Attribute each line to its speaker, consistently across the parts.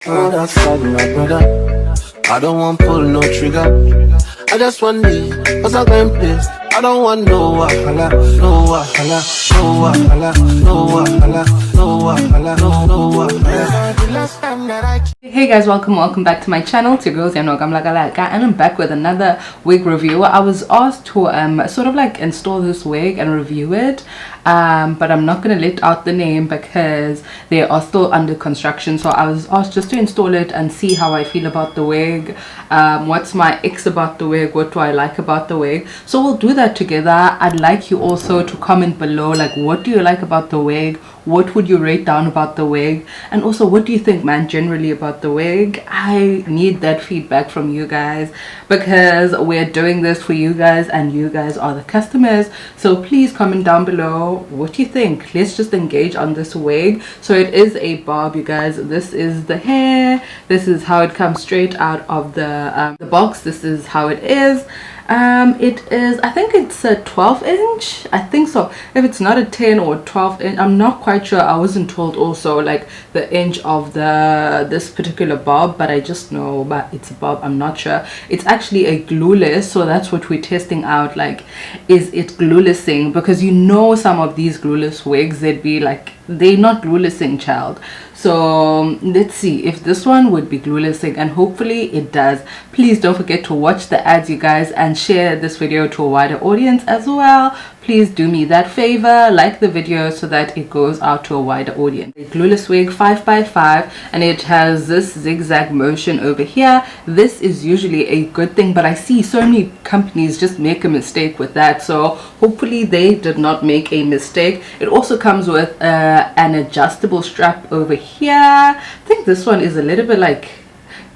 Speaker 1: Oh, that's sad, my brother. I don't want pull no trigger. I just want me, cause I can place. I don't want no wahala, no wahala, no wahala, no wahala, no wahala, no wahala. The last time that I...
Speaker 2: Hey guys, welcome back to my channel. It's your girl ziyandamthereviewer, and I'm back with another wig review. I was asked to sort of like install this wig and review it, but I'm not gonna let out the name because they are still under construction. So I was asked just to install it and see how I feel about the wig, what's my ex about the wig, what do I like about the wig. So we'll do that together. I'd like you also to comment below, like, what do you like about the wig, what would you rate down about the wig, and also what do you think, man, generally about the wig. I need that feedback from you guys because we're doing this for you guys and you guys are the customers. So please comment down below what you think. Let's just engage on this wig. So it is a bob, you guys. This is the hair, this is how it comes straight out of the box. This is how it is. It is, I think it's a 12-inch, I think so. If it's not a 10 or 12-inch, I'm not quite sure. I wasn't told also like the inch of this particular bob, but I just know but it's a bob. I'm not sure. It's actually a glueless, so that's what we're testing out. Like, is it gluelessing? Because you know some of these glueless wigs, they'd be like, they're not gluelessing, child. So let's see if this one would be gluelessing, and hopefully it does. Please don't forget to watch the ads, you guys, and share this video to a wider audience as well. Please do me that favor, like the video so that it goes out to a wider audience. A glueless wig 5x5, and it has this zigzag motion over here. This is usually a good thing, but I see so many companies just make a mistake with that, so hopefully they did not make a mistake. It also comes with an adjustable strap over here. I think this one is a little bit like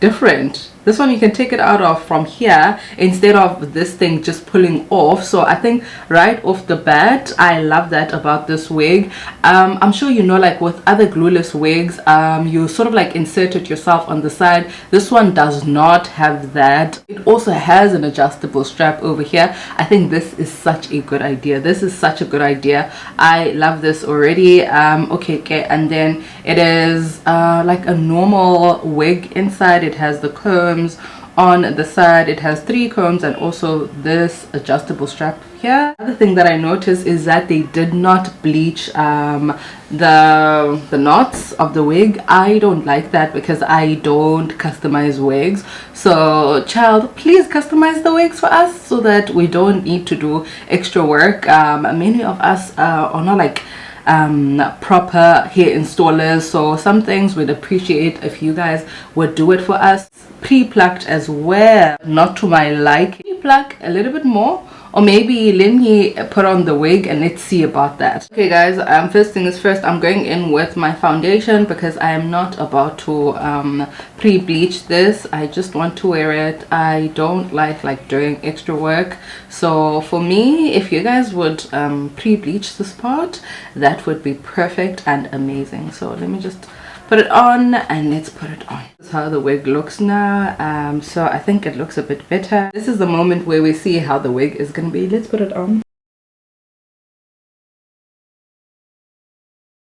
Speaker 2: different. This one you can take it out of from here instead of this thing just pulling off. So I think right off the bat, I love that about this wig. I'm sure you know, like with other glueless wigs, you sort of like insert it yourself on the side. This one does not have that. It also has an adjustable strap over here. I think this is such a good idea. This is such a good idea. I love this already. Okay, and then it is like a normal wig inside. It has the comb on the side, it has 3 combs, and also this adjustable strap here. Other thing that I noticed is that they did not bleach the knots of the wig. I don't like that because I don't customize wigs. So child, please customize the wigs for us so that we don't need to do extra work. Many of us are not like proper hair installers, so some things we'd appreciate if you guys would do it for us. Pre-plucked as well, not to my like. Pre-pluck a little bit more, or maybe let me put on the wig and let's see about that. Okay guys, first thing is first, I'm going in with my foundation because I am not about to pre-bleach this. I just want to wear it. I don't like doing extra work. So for me, if you guys would pre-bleach this part, that would be perfect and amazing. So let me just put it on and let's put it on. This is how the wig looks now. So I think it looks a bit better. This is the moment where we see how the wig is gonna be. Let's put it on.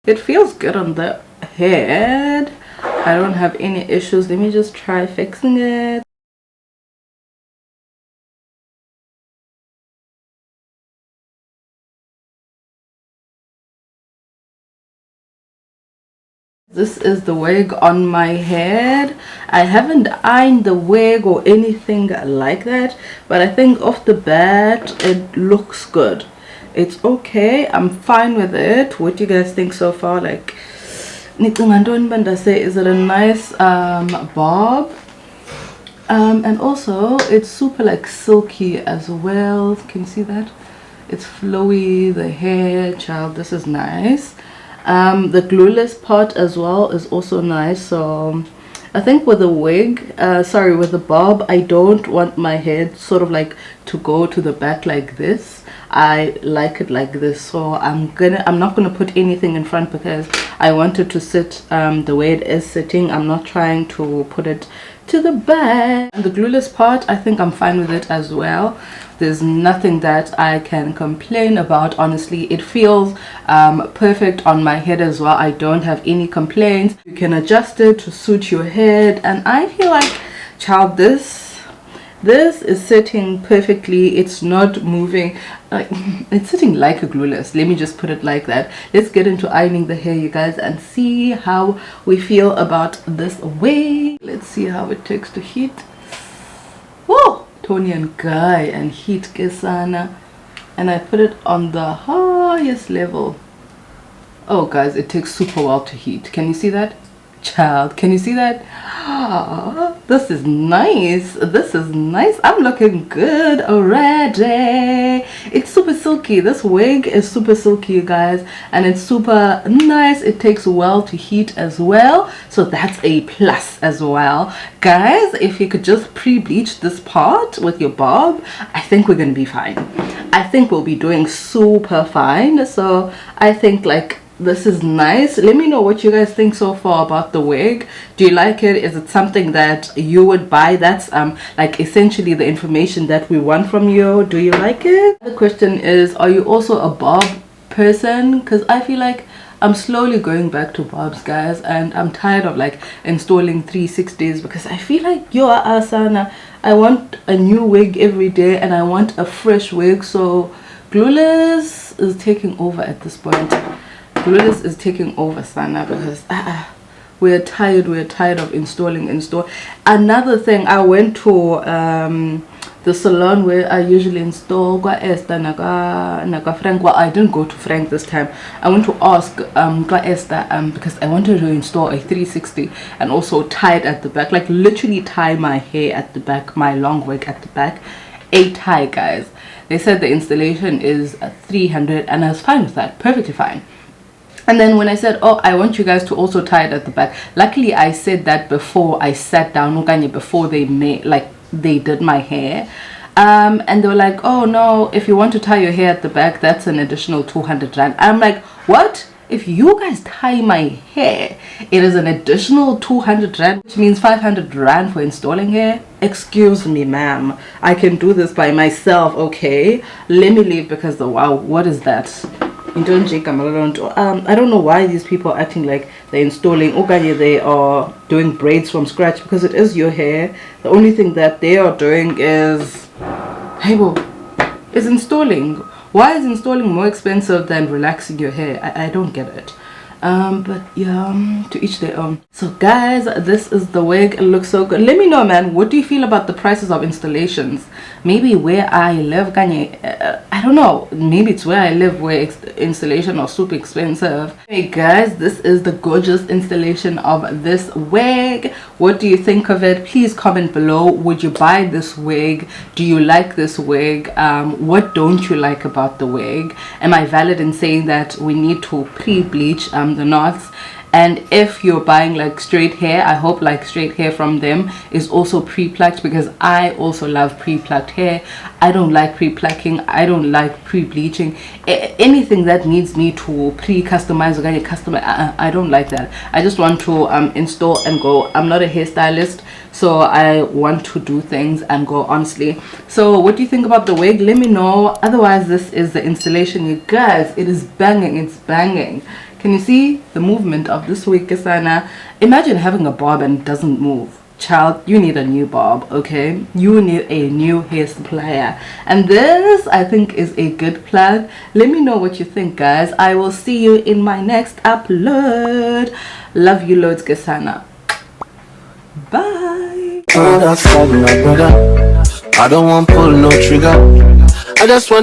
Speaker 2: It feels good on the head. I don't have any issues. Let me just try fixing it. This is the wig on my head. I haven't ironed the wig or anything like that, but I think off the bat it looks good. It's okay. I'm fine with it. What do you guys think so far? Like, is it a nice bob? And also it's super like silky as well. Can you see that? It's flowy, the hair, child. This is nice. The glueless part as well is also nice. So I think with the wig, with the bob, I don't want my head sort of like to go to the back like this. I like it like this. So I'm not gonna put anything in front because I want it to sit the way it is sitting. I'm not trying to put it to the back. And the glueless part, I think I'm fine with it as well. There's nothing that I can complain about. Honestly, it feels perfect on my head as well. I don't have any complaints. You can adjust it to suit your head, and I feel like, child, this is sitting perfectly. It's not moving. It's sitting like a Glueless. Let me just put it like that. Let's get into ironing the hair, you guys, and see how we feel about this wig. Let's see how it takes to heat. Whoa, Tony and Guy and heat kesana, and I put it on the highest level. Oh guys, it takes super well to heat. Can you see that? Child, can you see that? This is nice. This is nice. I'm looking good already. It's super silky. This wig is super silky, you guys, and it's super nice. It takes well to heat as well, so that's a plus as well, guys. If you could just pre-bleach this part with your bob, I think we're gonna be fine. I think we'll be doing super fine. So I think, like, this is nice. Let me know what you guys think so far about the wig. Do you like it? Is it something that you would buy? That's like essentially the information that we want from you. Do you like it? The question is, are you also a bob person? Because I feel like I'm slowly going back to bobs, guys, and I'm tired of like installing 360s, because I feel like, yo, asana, I want a new wig every day and I want a fresh wig. So Glueless is taking over at this point. Glueless is taking over, Sana, because we're tired of installing. Another thing, I went to the salon where I usually install Frank. Well, I didn't go to Frank this time. I went to ask because I wanted to install a 360 and also tie it at the back, like literally tie my hair at the back, my long wig at the back, a tie, guys. They said the installation is 300, and I was fine with that, perfectly fine. And then when I said, oh, I want you guys to also tie it at the back, luckily I said that before I sat down, before they did my hair, and they were like, oh no, if you want to tie your hair at the back, that's an additional 200 rand. I'm like, what? If you guys tie my hair, it is an additional 200 rand, which means 500 rand for installing hair? Excuse me, ma'am, I can do this by myself, okay? Let me leave, because wow, what is that? I don't know why these people are acting like they're installing, they are doing braids from scratch, because it is your hair. The only thing that they are doing is installing. Why is installing more expensive than relaxing your hair? I don't get it. But yeah, to each their own. So guys, this is the wig. It looks so good. Let me know, man, what do you feel about the prices of installations? Maybe where I live, I don't know, maybe it's where I live where installation are super expensive. Hey guys, this is the gorgeous installation of this wig. What do you think of it? Please comment below. Would you buy this wig? Do you like this wig? What don't you like about the wig? Am I valid in saying that we need to pre-bleach the knots? And if you're buying like straight hair, I hope like straight hair from them is also pre-plucked, because I also love pre-plucked hair. I don't like pre-plucking. I don't like pre-bleaching. Anything that needs me to pre-customize or customize, I don't like that. I just want to install and go. I'm not a hairstylist, so I want to do things and go, honestly. So what do you think about the wig? Let me know. Otherwise, this is the installation, you guys. It is banging. It's banging. Can you see the movement of this wig, Kasana? Imagine having a bob and it doesn't move. Child, you need a new bob, okay? You need a new hair supplier. And this, I think, is a good plug. Let me know what you think, guys. I will see you in my next upload. Love you loads, Kasana. Bye.
Speaker 1: I don't want pull no trigger. I just want